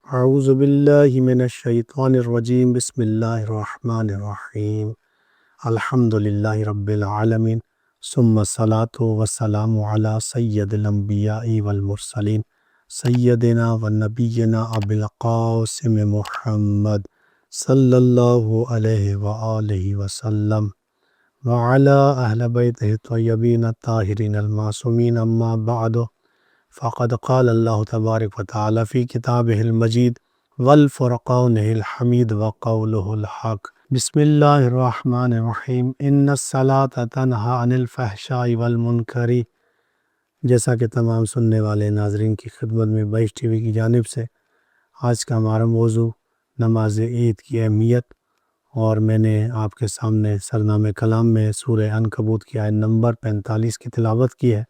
اعوذ باللہ من الشیطان الرجیم بسم اللہ الرحمن الرحیم الحمد للہ رب العالمین ثم الصلاۃ والسلام علی سید الانبیاء والمرسلین سیدنا و نبینا ابی القاسم محمد صلی اللہ علیہ وآلہ وسلم وعلی اہل بیتہ الطیبین الطاہرین المعصومین اما بعد فقد قال اللہ تبارک و تعالی فی کتابہ المجید والفرقانہ الحمید وقولہ الحق بسم اللہ الرحمن الرحیم ان الصلاۃ تنہی عن الفحشاء والمنکر۔ جیسا کہ تمام سننے والے ناظرین کی خدمت میں بائش ٹی وی کی جانب سے آج کا ہمارا موضوع نماز عید کی اہمیت، اور میں نے آپ کے سامنے سرنامہ کلام میں سورہ عنکبوت کی آیت نمبر 45 کی تلاوت کی ہے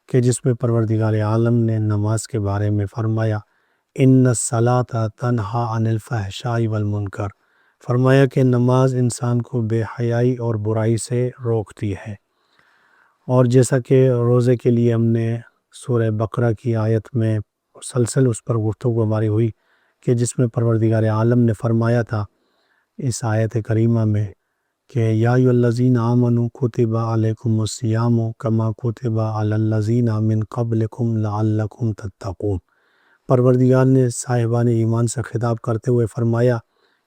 کہ جس میں پروردگار عالم نے نماز کے بارے میں فرمایا ان الصلاۃ تنہی عن الفحشاء والمنکر، فرمایا کہ نماز انسان کو بے حیائی اور برائی سے روکتی ہے۔ اور جیسا کہ روزے کے لیے ہم نے سورہ بقرہ کی آیت میں مسلسل اس پر گفتگو ہماری ہوئی کہ جس میں پروردگار عالم نے فرمایا تھا اس آیت کریمہ میں کہ یا ایھا الذین آمنوا کتب علیکم الصیام کما کتب علی الذین من قبلکم لعلکم تتقون۔ پروردگار نے صاحبان ایمان سے خطاب کرتے ہوئے فرمایا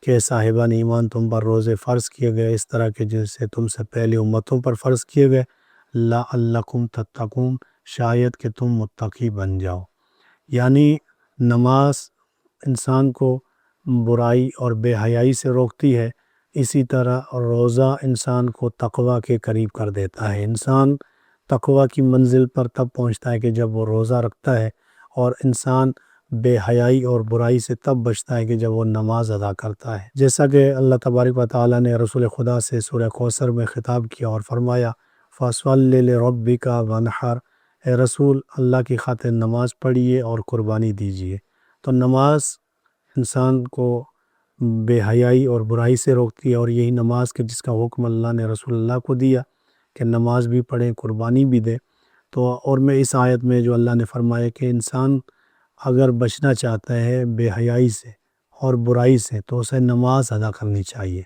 کہ صاحبان ایمان تم پر روزے فرض کیے گئے اس طرح کے جیسے تم سے پہلے امتوں پر فرض کیے گئے، لعلکم تتقون، شاید کہ تم متقی بن جاؤ۔ یعنی نماز انسان کو برائی اور بے حیائی سے روکتی ہے، اسی طرح روزہ انسان کو تقوی کے قریب کر دیتا ہے۔ انسان تقوی کی منزل پر تب پہنچتا ہے کہ جب وہ روزہ رکھتا ہے، اور انسان بے حیائی اور برائی سے تب بچتا ہے کہ جب وہ نماز ادا کرتا ہے۔ جیسا کہ اللہ تبارک و تعالیٰ نے رسول خدا سے سورہ کوثر میں خطاب کیا اور فرمایا فَصَلِّ لِرَبِّكَ وَانْحَرْ، اے رسول اللہ کی خاطر نماز پڑھیے اور قربانی دیجیے۔ تو نماز انسان کو بے حیائی اور برائی سے روکتی ہے، اور یہی نماز کے جس کا حکم اللہ نے رسول اللہ کو دیا کہ نماز بھی پڑھیں قربانی بھی دے۔ تو اور میں اس آیت میں جو اللہ نے فرمایا کہ انسان اگر بچنا چاہتا ہے بے حیائی سے اور برائی سے تو اسے نماز ادا کرنی چاہیے۔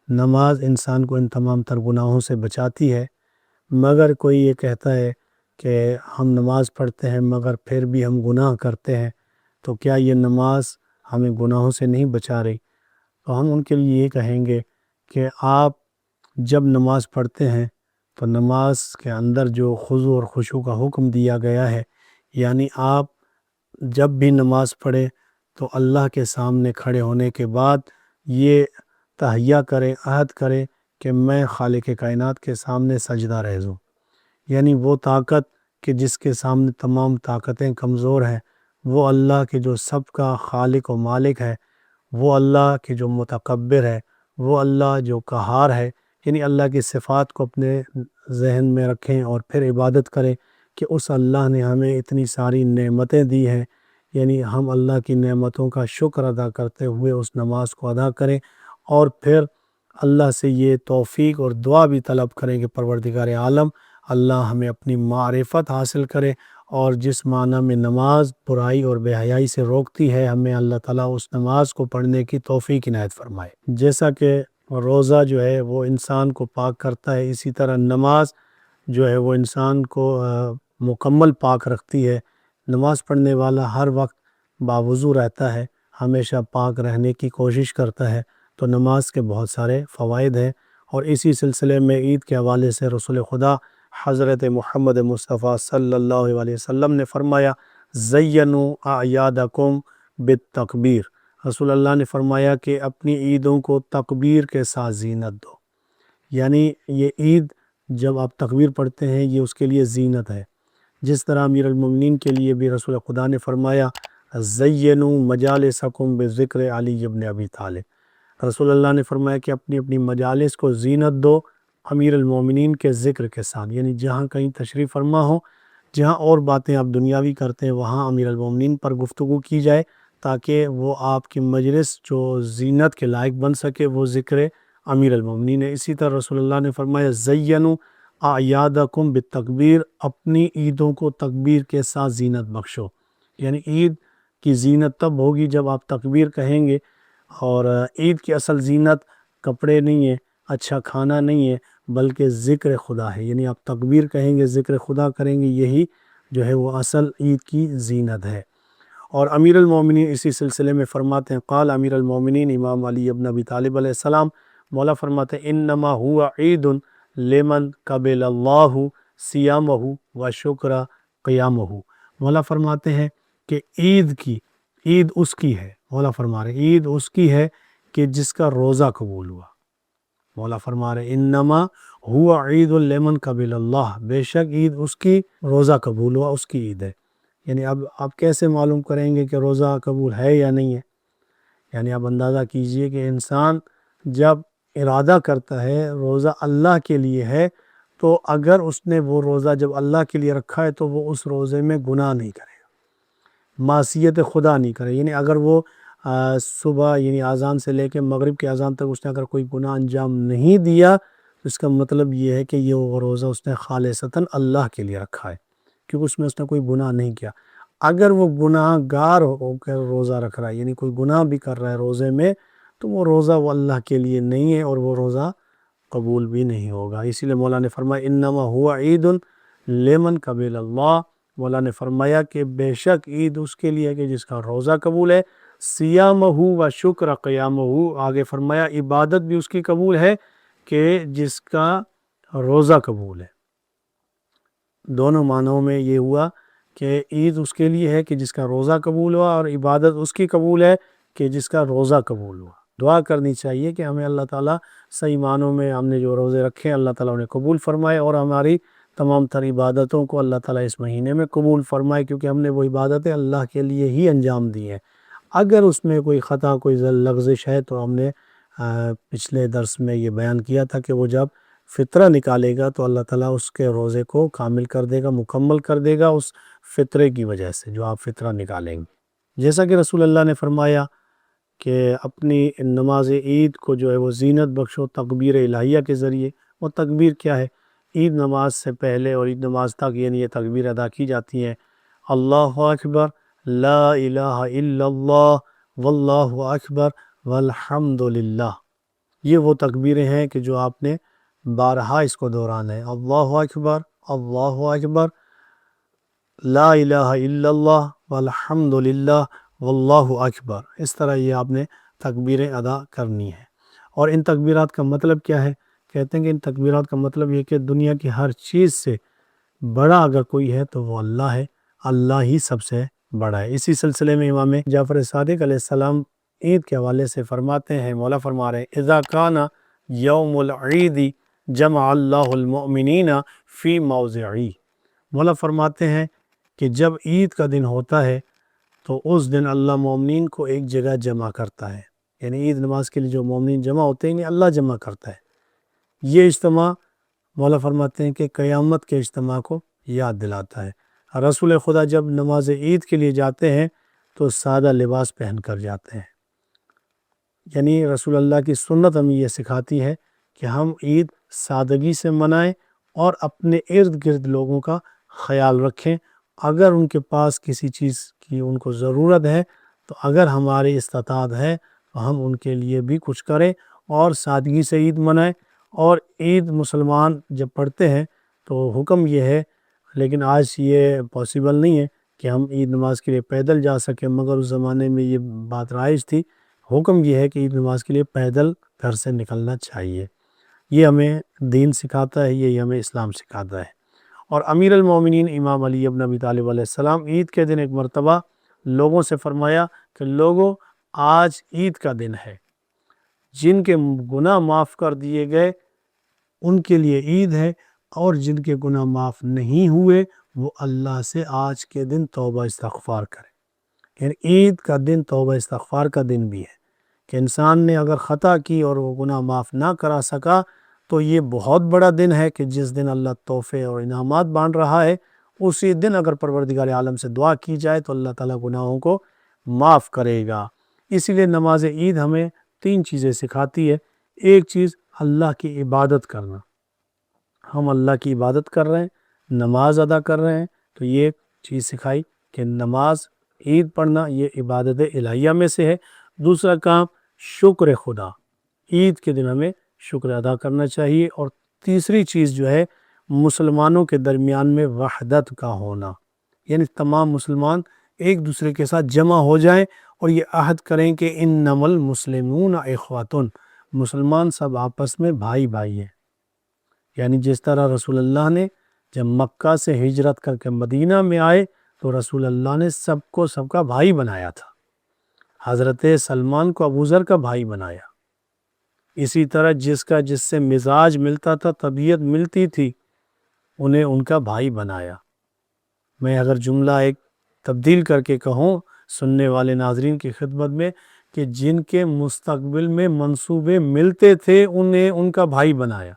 نماز انسان کو ان تمام تر گناہوں سے بچاتی ہے، مگر کوئی یہ کہتا ہے کہ ہم نماز پڑھتے ہیں مگر پھر بھی ہم گناہ کرتے ہیں، تو کیا یہ نماز ہمیں گناہوں سے نہیں بچا رہی؟ تو ہم ان کے لیے یہ کہیں گے کہ آپ جب نماز پڑھتے ہیں تو نماز کے اندر جو خضوع اور خشوع کا حکم دیا گیا ہے، یعنی آپ جب بھی نماز پڑھیں تو اللہ کے سامنے کھڑے ہونے کے بعد یہ تہیہ کریں، عہد کریں کہ میں خالق کائنات کے سامنے سجدہ ریز ہوں۔ یعنی وہ طاقت کہ جس کے سامنے تمام طاقتیں کمزور ہیں، وہ اللہ کے جو سب کا خالق و مالک ہے، وہ اللہ کے جو متکبر ہے، وہ اللہ جو قہار ہے، یعنی اللہ کی صفات کو اپنے ذہن میں رکھیں اور پھر عبادت کریں کہ اس اللہ نے ہمیں اتنی ساری نعمتیں دی ہیں، یعنی ہم اللہ کی نعمتوں کا شکر ادا کرتے ہوئے اس نماز کو ادا کریں، اور پھر اللہ سے یہ توفیق اور دعا بھی طلب کریں کہ پروردگار عالم اللہ ہمیں اپنی معرفت حاصل کرے، اور جس معنی میں نماز برائی اور بے حیائی سے روکتی ہے ہمیں اللہ تعالیٰ اس نماز کو پڑھنے کی توفیق عنایت فرمائے۔ جیسا کہ روزہ جو ہے وہ انسان کو پاک کرتا ہے، اسی طرح نماز جو ہے وہ انسان کو مکمل پاک رکھتی ہے۔ نماز پڑھنے والا ہر وقت باوضو رہتا ہے، ہمیشہ پاک رہنے کی کوشش کرتا ہے، تو نماز کے بہت سارے فوائد ہیں۔ اور اسی سلسلے میں عید کے حوالے سے رسول خدا حضرت محمد مصطفیٰ صلی اللہ علیہ وسلم نے فرمایا زینوا اعیادکم بالتکبیر، رسول اللہ نے فرمایا کہ اپنی عیدوں کو تکبیر کے ساتھ زینت دو۔ یعنی یہ عید جب آپ تکبیر پڑھتے ہیں یہ اس کے لیے زینت ہے، جس طرح امیر المومنین کے لیے بھی رسول خدا نے فرمایا زینوا مجالسکم بذکر علی ابن ابی طالب، رسول اللہ نے فرمایا کہ اپنی اپنی مجالس کو زینت دو امیر المومنین کے ذکر کے ساتھ، یعنی جہاں کہیں تشریف فرما ہو، جہاں اور باتیں آپ دنیاوی کرتے ہیں وہاں امیر المومنین پر گفتگو کی جائے تاکہ وہ آپ کی مجلس جو زینت کے لائق بن سکے، وہ ذکر امیر المومنین ہے۔ اسی طرح رسول اللہ نے فرمایا زینوا اعیادکم بالتکبیر، اپنی عیدوں کو تکبیر کے ساتھ زینت بخشو۔ یعنی عید کی زینت تب ہوگی جب آپ تکبیر کہیں گے، اور عید کی اصل زینت کپڑے نہیں ہے، اچھا کھانا نہیں ہے، بلکہ ذکر خدا ہے۔ یعنی آپ تکبیر کہیں گے، ذکر خدا کریں گے، یہی جو ہے وہ اصل عید کی زینت ہے۔ اور امیر المومنین اسی سلسلے میں فرماتے ہیں، قال امیر المومنین امام علی ابن ابی طالب علیہ السلام، مولا فرماتے ہیں انما ہوا عید لمن قبل اللہ صیامہ و شکر قیامہ۔ مولا فرماتے ہیں کہ عید اس کی ہے، مولا فرما رہے عید اس کی ہے کہ جس کا روزہ قبول ہوا۔ مولا فرما رہے انما ہوا عید لمن قبل اللہ، بے شک عید اس کی، روزہ قبول ہوا اس کی عید ہے۔ یعنی اب آپ کیسے معلوم کریں گے کہ روزہ قبول ہے یا نہیں ہے؟ یعنی آپ اندازہ کیجئے کہ انسان جب ارادہ کرتا ہے روزہ اللہ کے لیے ہے، تو اگر اس نے وہ روزہ جب اللہ کے لیے رکھا ہے تو وہ اس روزے میں گناہ نہیں کرے گا، معصیت خدا نہیں کرے۔ یعنی اگر وہ صبح یعنی اذان سے لے کے مغرب کے اذان تک اس نے اگر کوئی گناہ انجام نہیں دیا، تو اس کا مطلب یہ ہے کہ یہ وہ روزہ اس نے خالصتاً اللہ کے لیے رکھا ہے، کیونکہ اس میں اس نے کوئی گناہ نہیں کیا۔ اگر وہ گناہ گار ہو کر روزہ رکھ رہا ہے، یعنی کوئی گناہ بھی کر رہا ہے روزے میں، تو وہ روزہ وہ اللہ کے لیے نہیں ہے اور وہ روزہ قبول بھی نہیں ہوگا۔ اسی لیے مولا نے فرمایا انما ہوا عید لمن قبل اللہ، مولا نے فرمایا کہ بے شک عید اس کے لیے ہے کہ جس کا روزہ قبول ہے، صیامہ و شکر قیامہ، آگے فرمایا عبادت بھی اس کی قبول ہے کہ جس کا روزہ قبول ہے۔ دونوں معنوں میں یہ ہوا کہ عید اس کے لیے ہے کہ جس کا روزہ قبول ہوا، اور عبادت اس کی قبول ہے کہ جس کا روزہ قبول ہوا۔ دعا کرنی چاہیے کہ ہمیں اللہ تعالیٰ صحیح معنوں میں ہم نے جو روزے رکھے ہیں اللہ تعالیٰ انہیں قبول فرمائے، اور ہماری تمام تر عبادتوں کو اللہ تعالیٰ اس مہینے میں قبول فرمائے، کیونکہ ہم نے وہ عبادتیں اللہ کے لیے ہی انجام دی ہیں۔ اگر اس میں کوئی خطا، کوئی لغزش ہے، تو ہم نے پچھلے درس میں یہ بیان کیا تھا کہ وہ جب فطرہ نکالے گا تو اللہ تعالیٰ اس کے روزے کو کامل کر دے گا، مکمل کر دے گا اس فطرے کی وجہ سے جو آپ فطرہ نکالیں گے۔ جیسا کہ رسول اللہ نے فرمایا کہ اپنی نماز عید کو جو ہے وہ زینت بخشو تکبیر الہیہ کے ذریعے۔ وہ تکبیر کیا ہے؟ عید نماز سے پہلے اور عید نماز تک یہ تکبیر ادا کی جاتی ہیں، اللہ اکبر، لا الہ الا اللہ، واللہ اکبر، والحمد للہ۔ یہ وہ تکبیریں ہیں کہ جو آپ نے بارہا اس کو دہرانا ہے، اللہ اکبر، اللہ اکبر، لا الہ الا اللہ، والحمد للہ، واللہ اکبر۔ اس طرح یہ آپ نے تکبیریں ادا کرنی ہیں۔ اور ان تکبیرات کا مطلب کیا ہے؟ کہتے ہیں کہ ان تکبیرات کا مطلب یہ کہ دنیا کی ہر چیز سے بڑا اگر کوئی ہے تو وہ اللہ ہے، اللہ ہی سب سے بڑا ہے۔ اسی سلسلے میں امام جعفر صادق علیہ السلام عید کے حوالے سے فرماتے ہیں، مولا فرما رہے ہیں اذا کان یوم العید جمع اللہ المؤمنین فی موضعی۔ مولا فرماتے ہیں کہ جب عید کا دن ہوتا ہے تو اس دن اللہ مومنین کو ایک جگہ جمع کرتا ہے، یعنی عید نماز کے لیے جو مومنین جمع ہوتے ہیں اللہ جمع کرتا ہے۔ یہ اجتماع مولا فرماتے ہیں کہ قیامت کے اجتماع کو یاد دلاتا ہے۔ رسول خدا جب نماز عید کے لیے جاتے ہیں تو سادہ لباس پہن کر جاتے ہیں، یعنی رسول اللہ کی سنت ہمیں یہ سکھاتی ہے کہ ہم عید سادگی سے منائیں اور اپنے ارد گرد لوگوں کا خیال رکھیں۔ اگر ان کے پاس کسی چیز کی ان کو ضرورت ہے تو اگر ہماری استطاعت ہے تو ہم ان کے لیے بھی کچھ کریں اور سادگی سے عید منائیں۔ اور عید مسلمان جب پڑھتے ہیں تو حکم یہ ہے، لیکن آج یہ پاسبل نہیں ہے کہ ہم عید نماز کے لیے پیدل جا سکیں، مگر اس زمانے میں یہ بات رائج تھی۔ حکم یہ ہے کہ عید نماز کے لیے پیدل گھر سے نکلنا چاہیے۔ یہ ہمیں دین سکھاتا ہے، یہ ہمیں اسلام سکھاتا ہے۔ اور امیر المومنین امام علی ابن ابی طالب علیہ السلام عید کے دن ایک مرتبہ لوگوں سے فرمایا کہ لوگوں آج عید کا دن ہے، جن کے گناہ معاف کر دیے گئے ان کے لیے عید ہے، اور جن کے گناہ معاف نہیں ہوئے وہ اللہ سے آج کے دن توبہ استغفار کریں۔ یعنی عید کا دن توبہ استغفار کا دن بھی ہے کہ انسان نے اگر خطا کی اور وہ گناہ معاف نہ کرا سکا تو یہ بہت بڑا دن ہے کہ جس دن اللہ تحفے اور انعامات بانٹ رہا ہے، اسی دن اگر پروردگار عالم سے دعا کی جائے تو اللہ تعالیٰ گناہوں کو معاف کرے گا۔ اسی لیے نماز عید ہمیں 3 چیزیں سکھاتی ہے۔ ایک چیز اللہ کی عبادت کرنا، ہم اللہ کی عبادت کر رہے ہیں، نماز ادا کر رہے ہیں، تو یہ چیز سکھائی کہ نماز عید پڑھنا یہ عبادت الہیہ میں سے ہے۔ دوسرا کام شکر خدا، عید کے دن ہمیں شکر ادا کرنا چاہیے۔ اور تیسری چیز جو ہے مسلمانوں کے درمیان میں وحدت کا ہونا، یعنی تمام مسلمان ایک دوسرے کے ساتھ جمع ہو جائیں اور یہ عہد کریں کہ انما المسلمون اخوۃ، مسلمان سب آپس میں بھائی بھائی ہیں۔ یعنی جس طرح رسول اللہ نے جب مکہ سے ہجرت کر کے مدینہ میں آئے تو رسول اللہ نے سب کو سب کا بھائی بنایا تھا، حضرت سلمان کو ابو ذر کا بھائی بنایا۔ اسی طرح جس کا جس سے مزاج ملتا تھا، طبیعت ملتی تھی، انہیں ان کا بھائی بنایا۔ میں اگر جملہ ایک تبدیل کر کے کہوں سننے والے ناظرین کی خدمت میں کہ جن کے مستقبل میں منصوبے ملتے تھے انہیں ان کا بھائی بنایا۔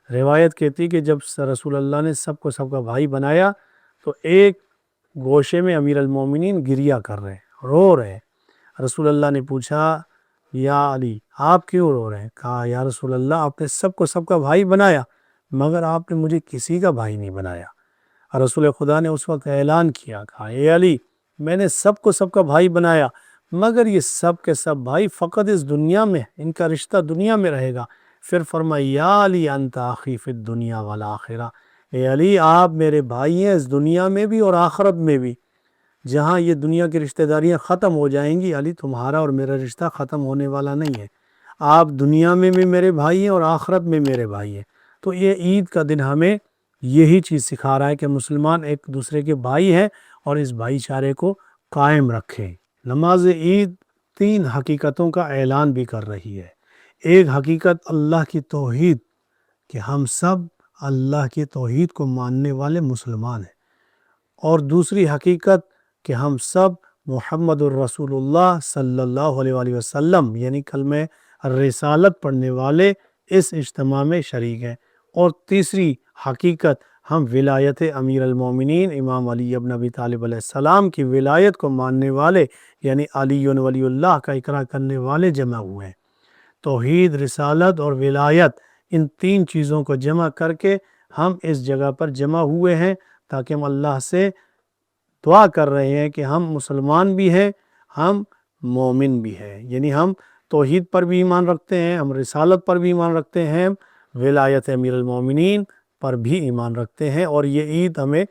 روایت کہتی کہ جب رسول اللہ نے سب کو سب کا بھائی بنایا تو ایک گوشے میں امیر المومنین گریہ کر رہے ہیں، رو رہے ہیں۔ رسول اللہ نے پوچھا یا علی آپ کیوں رو رہے ہیں؟ کہا یا رسول اللہ آپ نے سب کو سب کا بھائی بنایا مگر آپ نے مجھے کسی کا بھائی نہیں بنایا۔ رسول خدا نے اس وقت اعلان کیا، کہا اے علی میں نے سب کو سب کا بھائی بنایا مگر یہ سب کے سب بھائی فقط اس دنیا میں، ان کا رشتہ دنیا میں رہے گا۔ پھر فرمایا یا علی انت اخی فی الدنیا والآخرہ، اے علی آپ میرے بھائی ہیں اس دنیا میں بھی اور آخرت میں بھی۔ جہاں یہ دنیا کی رشتہ داریاں ختم ہو جائیں گی، علی تمہارا اور میرا رشتہ ختم ہونے والا نہیں ہے، آپ دنیا میں بھی میرے بھائی ہیں اور آخرت میں میرے بھائی ہیں۔ تو یہ عید کا دن ہمیں یہی چیز سکھا رہا ہے کہ مسلمان ایک دوسرے کے بھائی ہیں اور اس بھائی چارے کو قائم رکھیں۔ نماز عید 3 حقیقتوں کا اعلان بھی کر رہی ہے۔ ایک حقیقت اللہ کی توحید، کہ ہم سب اللہ کی توحید کو ماننے والے مسلمان ہیں، اور دوسری حقیقت کہ ہم سب محمد الرسول اللہ صلی اللہ علیہ وآلہ وسلم یعنی کلمہ رسالت پڑھنے والے اس اجتماع میں شریک ہیں، اور تیسری حقیقت ہم ولایت امیر المومنین امام علی بن ابی طالب علیہ السلام کی ولایت کو ماننے والے یعنی علی ولی اللہ کا اقرار کرنے والے جمع ہوئے ہیں۔ توحید، رسالت اور ولایت، ان 3 چیزوں کو جمع کر کے ہم اس جگہ پر جمع ہوئے ہیں تاکہ ہم اللہ سے دعا کر رہے ہیں کہ ہم مسلمان بھی ہیں، ہم مومن بھی ہیں، یعنی ہم توحید پر بھی ایمان رکھتے ہیں، ہم رسالت پر بھی ایمان رکھتے ہیں، ولایت امیر المومنین پر بھی ایمان رکھتے ہیں۔ اور یہ عید ہمیں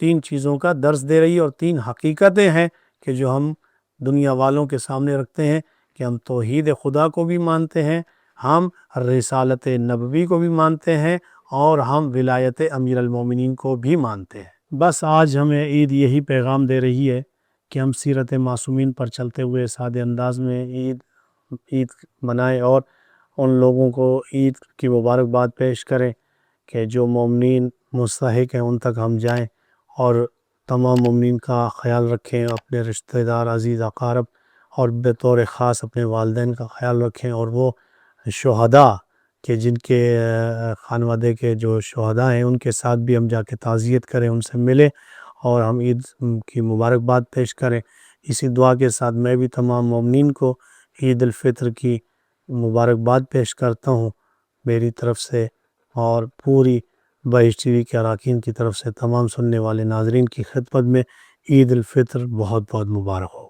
3 چیزوں کا درس دے رہی ہے اور 3 حقیقتیں ہیں کہ جو ہم دنیا والوں کے سامنے رکھتے ہیں کہ ہم توحید خدا کو بھی مانتے ہیں، ہم رسالت نبوی کو بھی مانتے ہیں اور ہم ولایت امیر المومنین کو بھی مانتے ہیں۔ بس آج ہمیں عید یہی پیغام دے رہی ہے کہ ہم سیرت معصومین پر چلتے ہوئے سادے انداز میں عید منائیں اور ان لوگوں کو عید کی مبارکباد پیش کریں کہ جو مومنین مستحق ہیں ان تک ہم جائیں، اور تمام مومنین کا خیال رکھیں، اپنے رشتہ دار، عزیز اقارب اور بطور خاص اپنے والدین کا خیال رکھیں، اور وہ شہداء کہ جن کے خانوادے کے جو شہداء ہیں ان کے ساتھ بھی ہم جا کے تعزیت کریں، ان سے ملیں اور ہم عید کی مبارکباد پیش کریں۔ اسی دعا کے ساتھ میں بھی تمام مومنین کو عید الفطر کی مبارکباد پیش کرتا ہوں میری طرف سے، اور پوری بہشت ٹی وی کے اراکین کی طرف سے تمام سننے والے ناظرین کی خدمت میں عید الفطر بہت بہت مبارک ہو۔